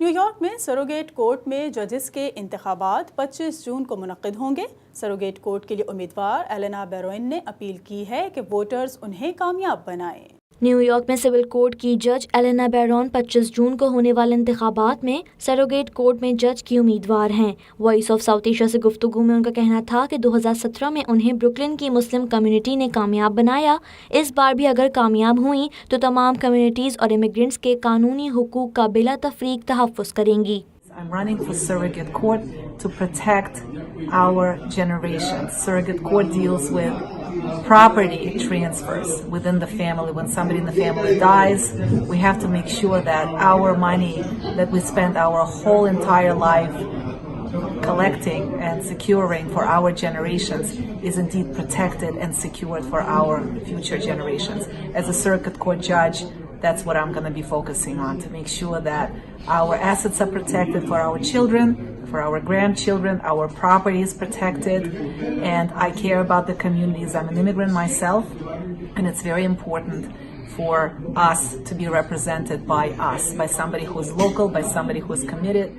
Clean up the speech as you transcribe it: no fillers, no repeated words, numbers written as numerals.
New York में surrogate court में जजेस के इंतखाबात 25 जून को मुनक्किद होंगे। सरोगेट कोर्ट के लिए उम्मीदवार एलेना बैरोइन ने अपील की है कि वोटर्स उन्हें कामयाब बनाएं। न्यूयॉर्क में सिविल कोर्ट की जज एलेना बैरोन 25 जून को होने वाले इंतखाबात में सरोगेट कोर्ट में जज की उम्मीदवार हैं। वॉइस ऑफ साउथ एशिया से गुफ्तगू में उनका कहना था कि 2017 में उन्हें ब्रुकलिन की मुस्लिम कम्युनिटी ने कामयाब बनाया। इस बार भी अगर कामयाब हुई तो तमाम कम्युनिटीज़ और इमिग्रेंट्स के कानूनी हुकूक का बिला तफरीक तहफ़्फ़ुज़ करेंगी। I'm running for surrogate court to protect our generations. Surrogate court deals with property transfers within the family. When somebody in the family dies, we have to make sure that our money that we spend our whole entire life collecting and securing for our generations is indeed protected and secured for our future generations. As a surrogate court judge, that's what I'm going to be focusing on, to make sure that our assets are protected for our children, for our grandchildren, our property is protected, and I care about the communities. I'm an immigrant myself, and it's very important for us to be represented by us, by somebody who's local, by somebody who's committed.